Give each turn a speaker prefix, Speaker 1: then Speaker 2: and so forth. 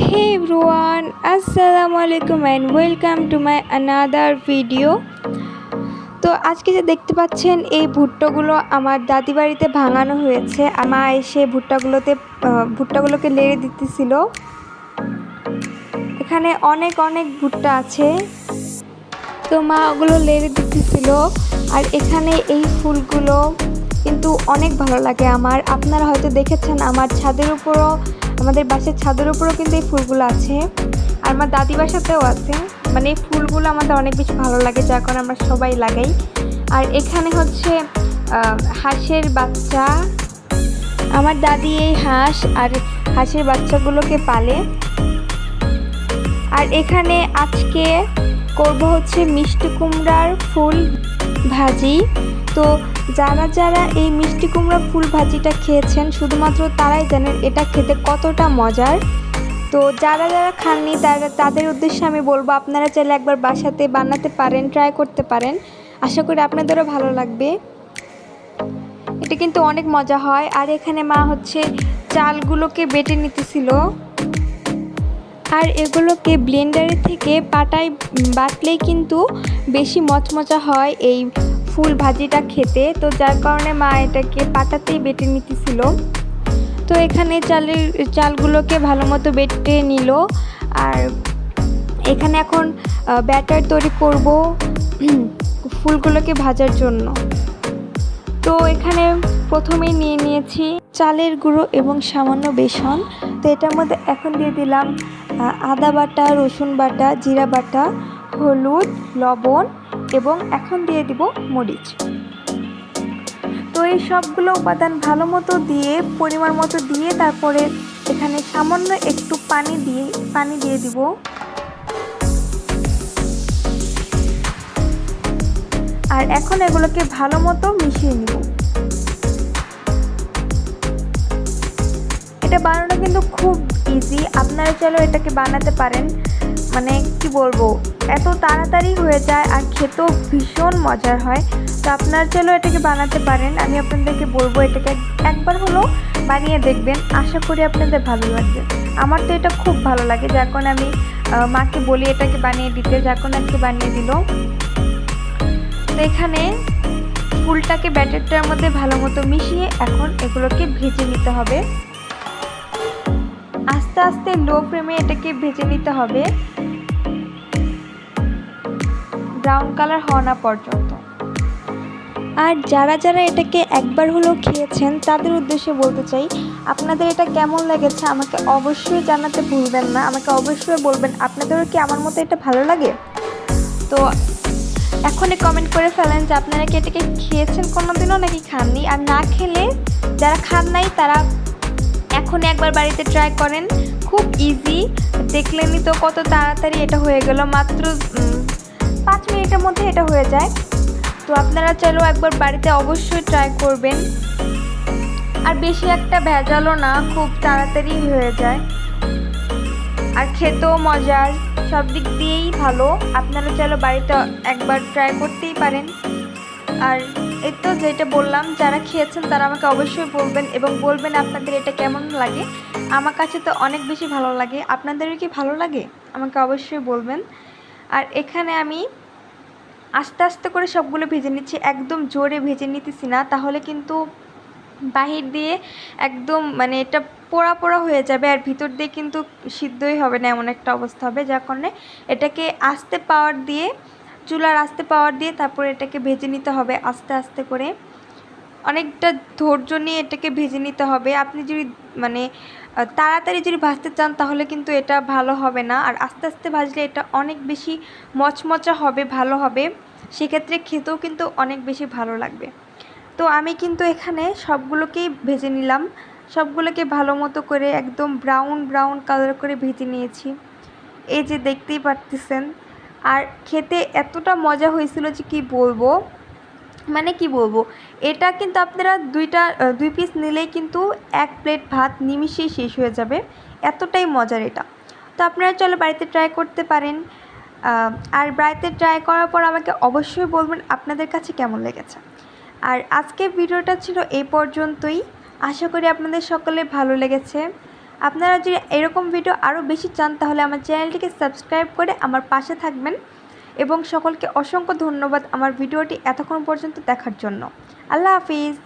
Speaker 1: Hey everyone, Assalamualaikum and welcome to my another video. তো আজকে যে দেখতে পাচ্ছেন এই ভুট্টাগুলো আমার দাদি বাড়িতে ভাঙানো হয়েছে। মা এসে ভুট্টাগুলোকে লেড়ে দিতেছিল। এখানে অনেক ভুট্টা আছে, তো মা ওগুলো লেড়ে দিতেছিল। আর এখানে এই ফুলগুলো কিন্তু অনেক ভালো লাগে আমার। আপনারা হয়তো দেখেছেন আমার ছাদের উপরও, আমাদের বাসার ছাদের উপরও কিন্তু এই ফুলগুলো আছে, আর আমার দাদি বাসাতেও আছে। মানে এই ফুলগুলো আমাদের অনেক বেশি ভালো লাগে, যার কারণে আমরা সবাই লাগাই। আর এখানে হচ্ছে হাঁসের বাচ্চা। আমার দাদি এই হাঁস আর হাঁসের বাচ্চাগুলোকে পালে। আর এখানে আজকে করব হচ্ছে মিষ্টি কুমড়ার ফুল ভাজি। তো যারা এই মিষ্টি কুমড়া ফুল ভাজিটা খেয়েছেন শুধুমাত্র তারাই জানেন এটা খেতে কতটা মজার। তো যারা খাননি তাদের উদ্দেশ্যে আমি বলবো আপনারা চাইলে একবার বাসাতে বানাতে পারেন, ট্রাই করতে পারেন। আশা করি আপনাদেরও ভালো লাগবে। এটা কিন্তু অনেক মজা হয়। আর এখানে মা হচ্ছে চালগুলোকে বেটে নিতেছিল, আর এগুলোকে ব্লেন্ডারে থেকে পাটায় বাটলেই কিন্তু বেশি মচমচা হয় এই ফুল ভাজিটা খেতে। তো যার কারণে মা এটাকে পাটাতেই বেটে নিতেছিল। তো এখানে চালগুলোকে ভালো মতো বেটে নিল। আর এখানে এখন ব্যাটার তৈরি করব ফুলগুলোকে ভাজার জন্য। তো এখানে প্রথমেই নিয়ে নিয়েছি চালের গুঁড়ো এবং সামান্য বেসন। তো এটার মধ্যে এখন দিয়ে দিলাম আদা বাটা, রসুন বাটা, জিরা বাটা, হলুদ, লবণ এবং এখন দিয়ে দিব মরিচ। তো এই সবগুলো উপাদান ভালো মতো দিয়ে, পরিমাণ মতো দিয়ে, তারপরে এখানে সামান্য একটু পানি দিয়ে দিব। আর এখন এগুলোকে ভালো মতো মিশিয়ে নিব। এটা বানানো কিন্তু খুব ইজি, আপনারা চাইলে এটাকে বানাতে পারেন। মানে কি বলবো, এত তাড়াতাড়ি হয়ে যায় আর খেতেও ভীষণ মজার হয়। তো আপনারা চাইলেও এটাকে বানাতে পারেন। আমি আপনাদেরকে বলবো এটাকে একবার হলেও বানিয়ে দেখবেন, আশা করি আপনাদের ভালো লাগবে। আমার তো এটা খুব ভালো লাগে, যার কারণে আমি মাকে বলি এটাকে বানিয়ে দিতে, যার কারণে আজকে বানিয়ে দিল। তো এখানে ফুলটাকে ব্যাটারটার মধ্যে ভালো মতো মিশিয়ে এখন এগুলোকে ভেজে নিতে হবে। আস্তে আস্তে লো ফ্লেমে এটাকে ভেজে নিতে হবে, ব্রাউন কালার হওয়া না পর্যন্ত। আর যারা এটাকে একবার হলেও খেয়েছেন তাদের উদ্দেশ্যে বলতে চাই, আপনাদের এটা কেমন লেগেছে আমাকে অবশ্যই জানাতে ভুলবেন না। আমাকে অবশ্যই বলবেন আপনাদেরও কি আমার মতো এটা ভালো লাগে। তো এখনই কমেন্ট করে ফেলেন যে আপনারা কি এটাকে খেয়েছেন কোনোদিনও নাকি খাননি। আর না খেলে যারা খান নাই তারা এখন একবার বাড়িতে ট্রাই করেন, খুব ইজি। দেখলেনই তো কত তাড়াতাড়ি এটা হয়ে গেল, মাত্র 5 মিনিটের মধ্যে এটা হয়ে যায়। তো আপনারা চাইলেও একবার বাড়িতে অবশ্যই ট্রাই করবেন। আর বেশি একটা ভেজালও না, খুব তাড়াতাড়ি হয়ে যায় আর খেতেও মজার, সব দিক দিয়েই ভালো। আপনারা চাইলেও বাড়িতে একবার ট্রাই করতেই পারেন। আর এই তো যেটা বললাম, যারা খেয়েছেন তারা আমাকে অবশ্যই বলবেন এবং বলবেন আপনাদের এটা কেমন লাগে। আমার কাছে তো অনেক বেশি ভালো লাগে, আপনাদেরও কি ভালো লাগে আমাকে অবশ্যই বলবেন। আর এখানে আমি আস্তে আস্তে করে সবগুলো ভেজে নিচ্ছি, একদম জোরে ভেজে নিতেছি না, তাহলে কিন্তু বাহির দিয়ে একদম মানে এটা পোড়া হয়ে যাবে আর ভিতর দিয়ে কিন্তু সিদ্ধই হবে না, এমন একটা অবস্থা হবে। যার কারণে এটাকে চুলার আস্তে পাওয়ার দিয়ে তারপরে এটাকে ভেজে নিতে হবে আস্তে আস্তে করে। অনেকটা ধৈর্য নিয়ে এটাকে ভেজে নিতে হবে। আপনি যদি মানে তাড়াতাড়ি যদি ভাজতে চান তাহলে কিন্তু এটা ভালো হবে না, আর আস্তে আস্তে ভাজলে এটা অনেক বেশি মচমচা হবে, ভালো হবে। সেক্ষেত্রে খেতেও কিন্তু অনেক বেশি ভালো লাগবে। তো আমি কিন্তু এখানে সবগুলোকেই ভেজে নিলাম, সবগুলোকে ভালো মতো করে একদম ব্রাউন কালার করে ভেজে নিয়েছি, এই যে দেখতেই পারতেছেন। আর খেতে এতটা মজা হয়েছিল যে কি বলবো, এটা কিন্তু আপনারা 2 পিস নিলেই কিন্তু 1 প্লেট ভাত নিমিশেই শেষ হয়ে যাবে, এতটাই মজার এটা। তো আপনারা চলো বাড়িতে ট্রাই করতে পারেন। আর বাড়িতে ট্রাই করার পর আমাকে অবশ্যই বলবেন আপনাদের কাছে কেমন লেগেছে। আর আজকের ভিডিওটা ছিল এই পর্যন্তই, আশা করি আপনাদের সকলে ভালো লেগেছে। আপনারা যদি এরকম ভিডিও আরও বেশি চান তাহলে আমার চ্যানেলটিকে সাবস্ক্রাইব করে আমার পাশে থাকবেন এবং সকলকে অসংখ্য ধন্যবাদ আমার ভিডিওটি এতক্ষণ পর্যন্ত দেখার জন্য। আল্লাহ হাফিজ।